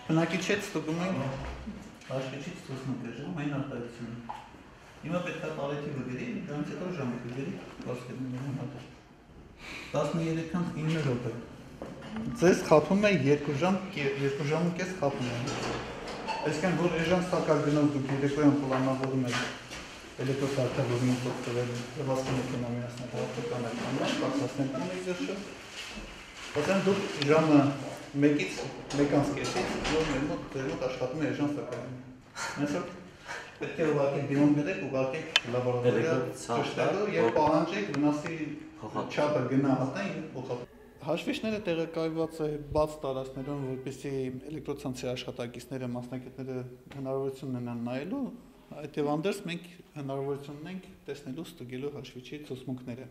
Բնակիչից ստուգում ենք հաշվիչից ցուցմունք էժան, այն արտադրությունը։ Հիմա պետք է պալետի վգերի, դրանից հետո ժամը վգերի, վասկետներում հատը։ 13:09 րոպե։ Ձեզ խափում է 2 ժամ ու կես խափում է։ Այսինքն, որ էժան սակագնով դուք երեկոյան պլանավորում եք էլեկտրոսարքավորումից օգտվել վասկի մեքենամիացնեք հաղթականական, կացասնեք ունեք ձեր շը։ Ասեն դուք ժամը 1-ից 1:30-ից որ մեր մոտ աշխատում է էժան սակագին։ Այսօր պետք է ուղղակի դիմում գտեք, ուղղակի լաբորատորիա ճշտելու և պահանջեք վնասի չափը գնահատեն և փոխադրեն։ Հաշվիչները տեղակայված է բաց տարածքներում, որպեսզի էլեկտրոցանցի աշխատակիցները, մասնակիցները հնարավորություն ունենան նայելու, այդտեղանդերս մենք հնարավորություն ունենք տեսնելու ստուգելու հաշվիչի ցուցմունքները։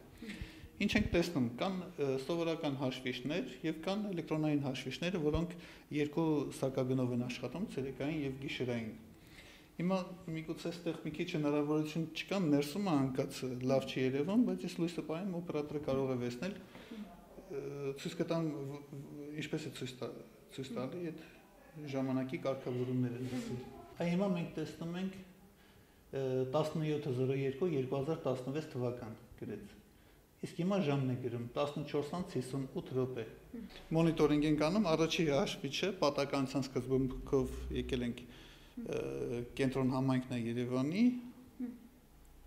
Ինչ ենք տեսնում, կան սովորական հաշվիչներ և կան էլեկտրոնային հաշվիչները, որոնք երկու սակագնով են աշխատում, ցերեկային և գիշերային։ Հիմա միգուցե այստեղ մի քիչ հնարավորություն չկա, ներսում անկած լավ չի երևում, բայց ես լույսը պահեմ օպերատորը կարող է վերցնել, ցույց կտամ ինչպես է ցույց տալի այդ ժամանակի կարգավորումները։ Այ հիմա մենք տեսնում ենք 17:02/2016 թվական գրեց։ Իսկ հիմա ժամն է գրում 14:58 րոպե։ Մոնիտորինգ ենք անում, առաջի հաշվիչը պատականության սկզբունքով եկել ենք կենտրոն համայնքն է Երևանի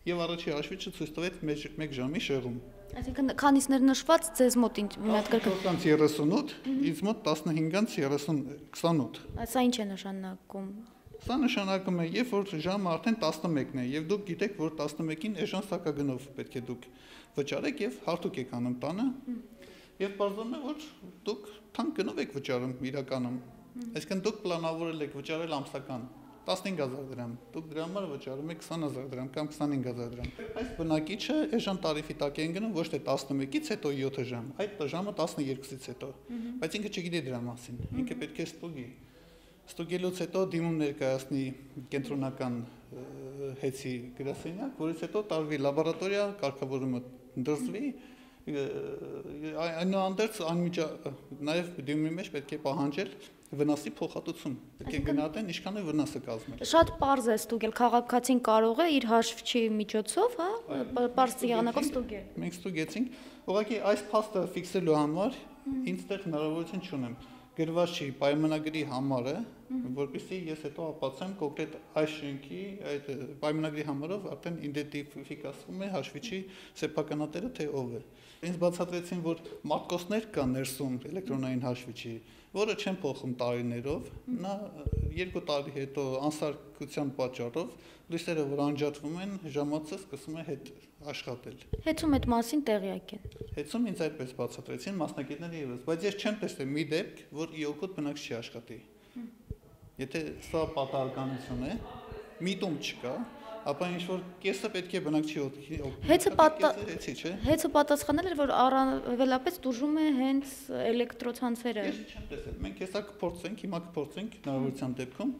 եւ առաջի հաշվիչը ցույց տվեց 1 ժամի շեղում։ Այսինքն քանիսներ նշված ձեզ մոտ ինչ մի հատ կրկն 14:38, ինձ մոտ 15:28։ Սա ինչ է նշանակում։ Սա նշանակում է, երբ որ ժամը արդեն 11-ն է եւ դուք գիտեք, որ 11-ին էժան սակագնով պետք է դուք վճարեք եւ հարթուկ եք անում տանը եւ բարձրանում է, որ դուք թանկ գնով եք վճարում իրականում։ Այսինքն դուք պլանավորել եք վճարել ամսական 15000 դրամ, դուք դրա համար վճարում եք 20000 դրամ կամ 25000 դրամ։ Այս բնակիչը էժան տարիֆի տակ են գնում ոչ թե 11-ից հետո 7 ժամ, այդ ժամը 12-ից հետո, բայց ինքը չգիտի դրա մասին, ինքը պետք է ստուգի։ Ստուգելուց հետո դիմում ներկայացնի կենտրոնական հեծի գրասենյակ, որից հետո տարվի լաբորատորիա, կարգավորումը դրսվի, այնուհանդերձ նաև դիմումի մեջ պետք է պահանջել վնասի փոխհատուցում, պետք է գնահատեն ինչքան է վնասը կազմել։ Շատ պարզ է ստուգել, քաղաքացին կարող է իր հաշվչի միջոցով, հա, պարզ եղանակով ստուգել։ Մենք ստուգեցինք, ուղղակի այս փաստը ֆիքսելու համար ինձ դեռ հնարավորություն չունեմ։ Գրված չի պայմանագրի համարը, որպեսզի ես հետո ապացուցեմ կոնկրետ այս շենքի այդ պայմանագրի համարով արդեն իդենտիֆիկացվում է հաշվիչի սեփականատերը թե ով է։ Ինձ բացատրեցին, որ մատկոսներ կան ներսում էլեկտրոնային հաշվիչի, որը չեն փոխում տարիներով, նա 2 տարի հետո անսարքության պատճառով լույսերը որ անջատվում են, ժամացը սկսում է հետ աշխատել։ Հեծում այդ մասին տեղյակ են։ Հեծում ինձ այդպես բացատրեցին մասնակիցները եւս, բայց ես չեմ տեսել մի դեպք, որ իօգուտ բնակչի աշխատի։ Եթե սա պատահականություն է, միտում չկա, ապա ինչ որ կեսը պետք է բնակչի Հեծը պատասխանել էր, որ առավելապես դժում է հենց էլեկտրոցանցերը։ Ես չեմ տեսել, մենք հեսա կփորձենք, հիմա կփորձենք հնարավորության դեպքում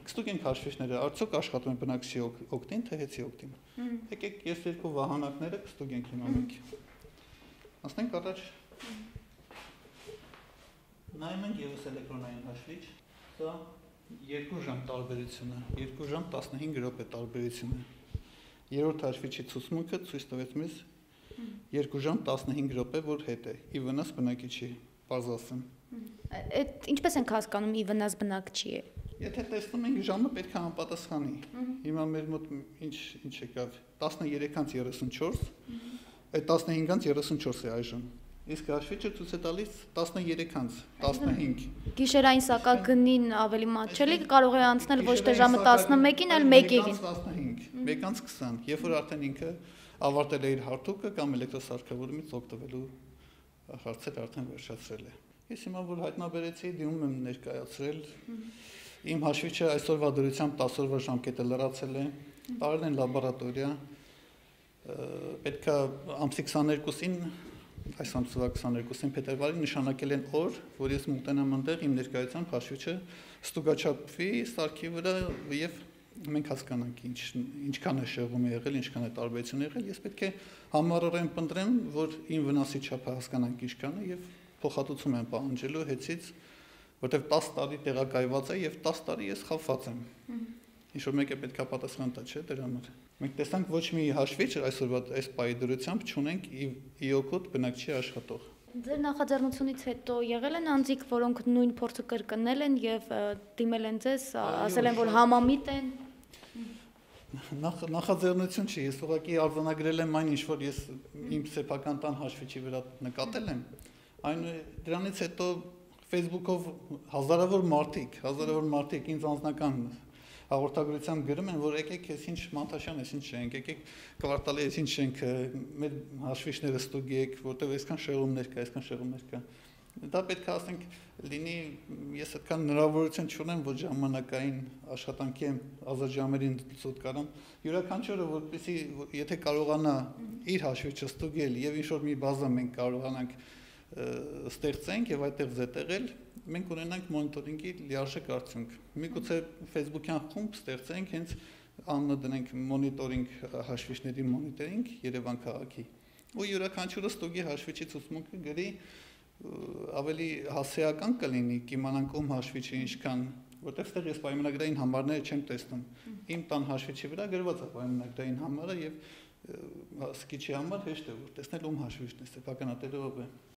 կստուգենք հաշվիչները, արդյոք աշխատում են բնակչի օգտին, թե հեծի օգտին։ Եկեք ես երկու վահանակները կստուգենք հիմա մենք։ Ասենք առաջ նայում ենք եւս էլեկտրոնային հաշվիչ, սա 2 ժամ տարբերությունը, 2 ժամ 15 րոպե տարբերությունը։ Երրորդ հաշվիչի ցուցմունքը ցույց տվեց մեզ 2 ժամ 15 րոպե, որ հետ է, ի վնաս բնակիչի, պարզ ասեմ։ Այդ ինչպես ենք հասկանում ի վնաս բնակչի է։ Եթե տեսնում ենք ժամը պետք է անպատասխանի։ Հիմա մեր մոտ ինչ եկավ 13:34, այդ 15:34 է այժմ։ Իսկ հաշվիչը ցույց է տալիս 13:15։ Գիշերային սակագնին ավելի մատչելի կարող է անցնել ոչ թե ժամը 11-ին, այլ 1-ին։ 1:20, երբ որ արդեն ինքը ավարտել է իր հարթուկը կամ էլեկտրոսարքավորումից օգտվելու հարցերը արդեն վերջացրել է։ Ես հիմա որ հայտնաբերեցի, դիմում եմ ներկայացրել։ Իմ հաշվիչը այսօրվա դրությամբ 10 օրվա ժամկետը լրացել է, տարել են լաբորատորիա, պետք է ամսի 22-ին, այս ամսվա 22-ին փետրվարին նշանակել են օր, որ ես մոտենամ այնտեղ իմ ներկայությամբ հաշվիչը ստուգաչափվի սարքի վրա եւ մենք հասկանանք ինչքան է շեղում եղել, ինչքան է տարբերություն եղել, ես պետք է համառորեն փնտրեմ, որ իմ վնասի չափը հասկանանք ինչքան է եւ փոխհատուցում եմ պահանջելու հեծից որտեղ 10 տարի տեղակայված է եւ 10 տարի ես խափված եմ։ Ինչ որ մեկը պետքա պատասխան տա, չէ՞, դրա համար։ Մենք տեսանք ոչ մի հաշվիչ այսօրվա այս պայի դրությամբ չունենք ի օգուտ բնակչի աշխատող։ Ձեր նախաձեռնությունից հետո եղել են անձիկ, որոնք նույն փորձը կրկնել են եւ դիմել են ձեզ, ասել են, որ համամիտ են։ Նախաձեռնություն չի, ես ուղղակի արձանագրել եմ այն ինչ որ ես իմ սեփական տան հաշվիչի վրա նկատել եմ, այն դրանից հետո Facebook-ով հազարավոր մարդիկ ինձ անձնական հաղորդագրությամբ գրում են, որ եկեք ես ինչ Մանթաշյան ես ինչ չենք, եկեք կվարտալի ես ինչ չենք, մեր հաշվիչները ստուգեք, որտեղ այսքան շեղումներ կա։ Դա պետք է ասենք լինի, ես այդքան հնարավորություն չունեմ, որ ժամանակային աշխատանքի եմ ազատ ժամերին ցույց կարամ։ Յուրաքանչյուրը որպեսզի եթե կարողանա իր հաշվիչը ստուգել եւ ինչ որ մի բազա մենք կարողանանք ստեղծենք եւ այդտեղ զետեղել, մենք ունենանք մոնիտորինգի լիարժեք արդյունք։ Միգուցե Facebook-յան խումբ ստեղծենք, հենց անունը դնենք մոնիտորինգ հաշվիչների մոնիտորինգ Երևան քաղաքի։ Ու յուրաքանչյուրը ստուգի հաշվիչի ցուցմունքը գրի ավելի հասարակական կլինի, կիմանանք ում հաշվիչը ինչքան, որտեղ ստեղ ես պայմանագրային համարները չեմ տեսնում։ Իմ տան հաշվիչի վրա գրված է պայմանագրային համարը եւ սկիչի համար հեշտ է որ տեսնել ում հաշվիչն է, սեփականատերը ով է։